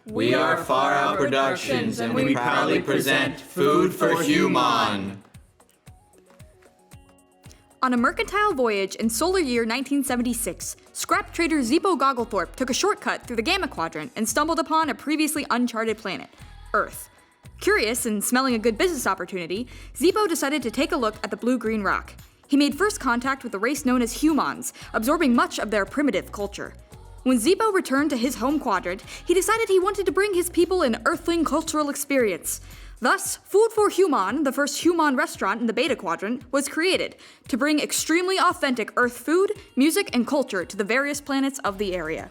We are Far Out Productions, and we proudly present Food for Human. On a mercantile voyage in solar year 1976, scrap trader Zeepo Gogglethorp took a shortcut through the Gamma Quadrant and stumbled upon a previously uncharted planet, Earth. Curious and smelling a good business opportunity, Zeepo decided to take a look at the blue-green rock. He made first contact with the race known as humans, absorbing much of their primitive culture. When Zeepo returned to his home quadrant, he decided he wanted to bring his people an earthling cultural experience. Thus, Food for Human, the first human restaurant in the Beta Quadrant, was created to bring extremely authentic Earth food, music, and culture to the various planets of the area.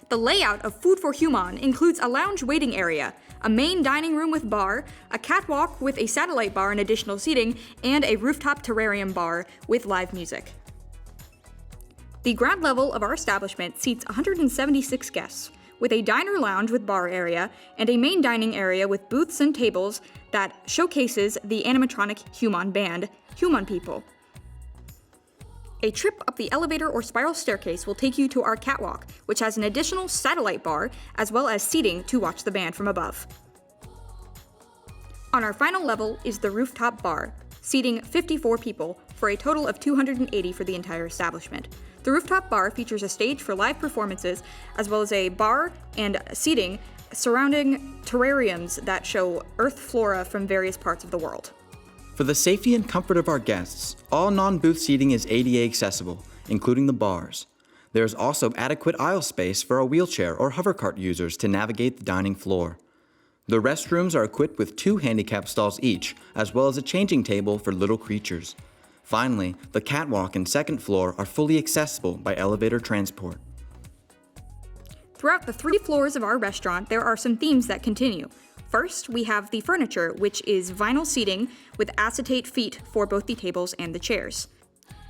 The layout of Food for Human includes a lounge waiting area, a main dining room with bar, a catwalk with a satellite bar and additional seating, and a rooftop terrarium bar with live music. The ground level of our establishment seats 176 guests, with a diner lounge with bar area and a main dining area with booths and tables that showcases the animatronic human band, Human People. A trip up the elevator or spiral staircase will take you to our catwalk, which has an additional satellite bar as well as seating to watch the band from above. On our final level is the rooftop bar, seating 54 people for a total of 280 for the entire establishment. The rooftop bar features a stage for live performances, as well as a bar and seating surrounding terrariums that show Earth flora from various parts of the world. For the safety and comfort of our guests, all non-booth seating is ADA accessible, including the bars. There is also adequate aisle space for our wheelchair or hovercart users to navigate the dining floor. The restrooms are equipped with 2 handicap stalls each, as well as a changing table for little creatures. Finally, the catwalk and second floor are fully accessible by elevator transport. Throughout the 3 floors of our restaurant, there are some themes that continue. First, we have the furniture, which is vinyl seating with acetate feet for both the tables and the chairs.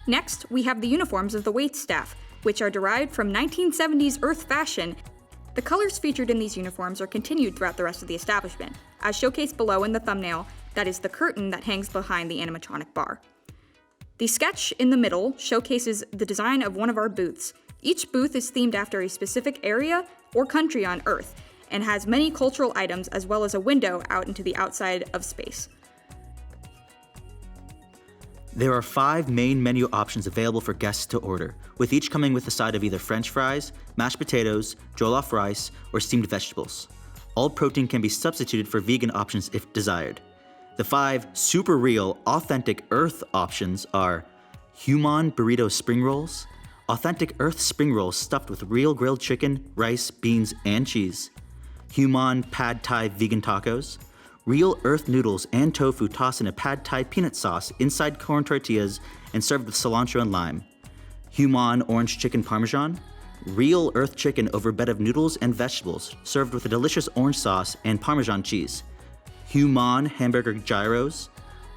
Next, we have the uniforms of the waitstaff, which are derived from 1970s Earth fashion. The colors featured in these uniforms are continued throughout the rest of the establishment, as showcased below in the thumbnail, that is the curtain that hangs behind the animatronic bar. The sketch in the middle showcases the design of one of our booths. Each booth is themed after a specific area or country on Earth, and has many cultural items as well as a window out into the outside of space. There are 5 main menu options available for guests to order, with each coming with a side of either French fries, mashed potatoes, jollof rice, or steamed vegetables. All protein can be substituted for vegan options if desired. The 5 super real, authentic Earth options are Human Burrito Spring Rolls, authentic Earth spring rolls stuffed with real grilled chicken, rice, beans, and cheese, Human Pad Thai vegan tacos, real Earth noodles and tofu tossed in a Pad Thai peanut sauce inside corn tortillas and served with cilantro and lime, Human Orange Chicken Parmesan, real Earth chicken over a bed of noodles and vegetables served with a delicious orange sauce and Parmesan cheese, Human Hamburger Gyros,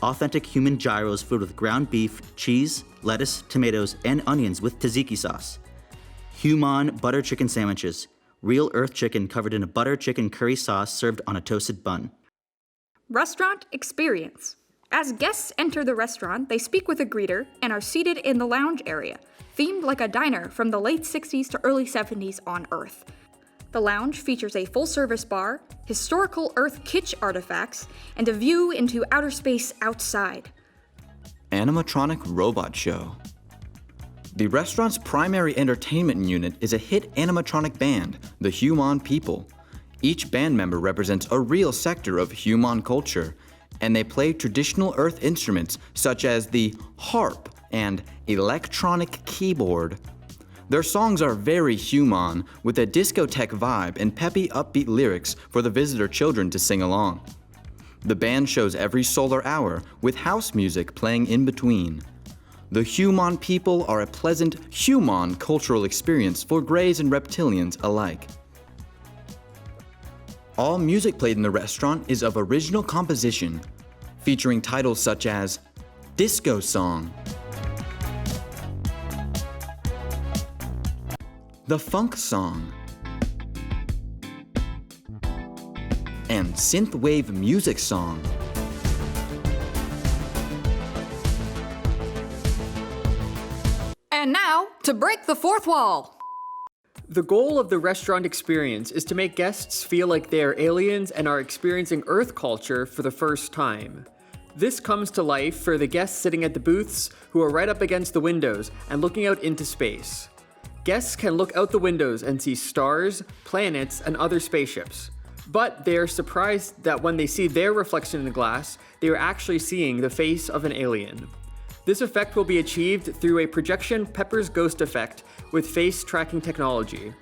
authentic human gyros filled with ground beef, cheese, lettuce, tomatoes, and onions with tzatziki sauce, Human Butter Chicken Sandwiches, real Earth chicken covered in a butter chicken curry sauce served on a toasted bun. Restaurant experience. As guests enter the restaurant, they speak with a greeter and are seated in the lounge area, themed like a diner from the late 60s to early 70s on Earth. The lounge features a full-service bar, historical Earth kitsch artifacts, and a view into outer space outside. Animatronic Robot Show. The restaurant's primary entertainment unit is a hit animatronic band, the Human People. Each band member represents a real sector of human culture, and they play traditional Earth instruments such as the harp and electronic keyboard. Their songs are very human, with a discotheque vibe and peppy, upbeat lyrics for the visitor children to sing along. The band shows every solar hour, with house music playing in between. The Human People are a pleasant, human cultural experience for greys and reptilians alike. All music played in the restaurant is of original composition, featuring titles such as Disco Song, The Funk Song, and Synthwave Music Song. And now, to break the fourth wall. The goal of the restaurant experience is to make guests feel like they are aliens and are experiencing Earth culture for the first time. This comes to life for the guests sitting at the booths who are right up against the windows and looking out into space. Guests can look out the windows and see stars, planets, and other spaceships. But they are surprised that when they see their reflection in the glass, they are actually seeing the face of an alien. This effect will be achieved through a projection Pepper's Ghost effect with face tracking technology.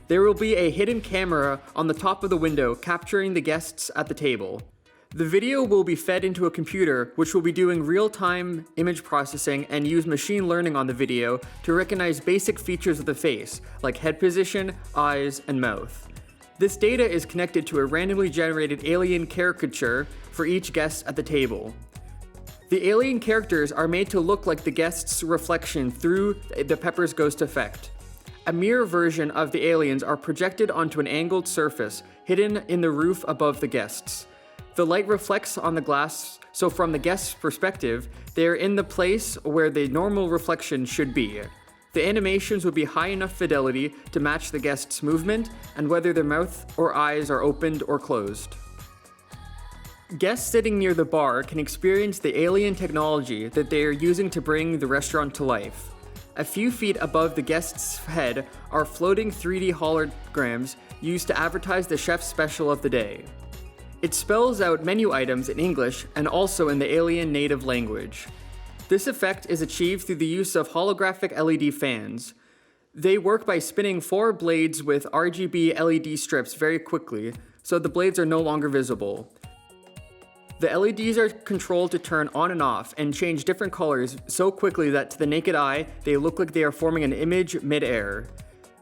There will be a hidden camera on the top of the window capturing the guests at the table. The video will be fed into a computer which will be doing real-time image processing and use machine learning on the video to recognize basic features of the face, like head position, eyes, and mouth. This data is connected to a randomly generated alien caricature for each guest at the table. The alien characters are made to look like the guest's reflection through the Pepper's Ghost effect. A mirror version of the aliens are projected onto an angled surface hidden in the roof above the guests. The light reflects on the glass, so from the guest's perspective, they are in the place where the normal reflection should be. The animations will be high enough fidelity to match the guest's movement and whether their mouth or eyes are opened or closed. Guests sitting near the bar can experience the alien technology that they are using to bring the restaurant to life. A few feet above the guest's head are floating 3D holograms used to advertise the chef's special of the day. It spells out menu items in English and also in the alien native language. This effect is achieved through the use of holographic LED fans. They work by spinning 4 blades with RGB LED strips very quickly, so the blades are no longer visible. The LEDs are controlled to turn on and off and change different colors so quickly that to the naked eye, they look like they are forming an image mid-air.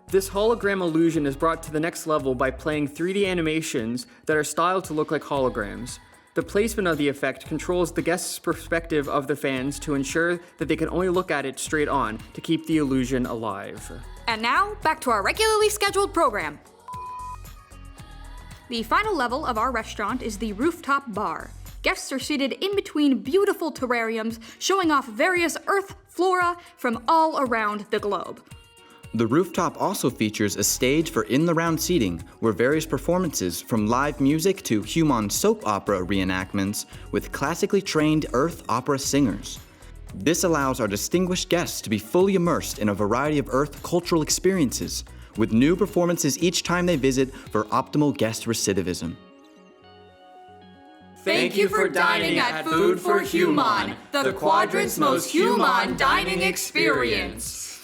This hologram illusion is brought to the next level by playing 3D animations that are styled to look like holograms. The placement of the effect controls the guest's perspective of the fans to ensure that they can only look at it straight on to keep the illusion alive. And now, back to our regularly scheduled program. The final level of our restaurant is the rooftop bar. Guests are seated in between beautiful terrariums showing off various Earth flora from all around the globe. The rooftop also features a stage for in-the-round seating where various performances from live music to human soap opera reenactments with classically trained Earth opera singers. This allows our distinguished guests to be fully immersed in a variety of Earth cultural experiences, with new performances each time they visit for optimal guest recidivism. Thank you for dining at Food for Human, the quadrant's most human dining experience.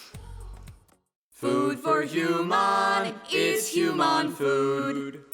Food for Human is human food.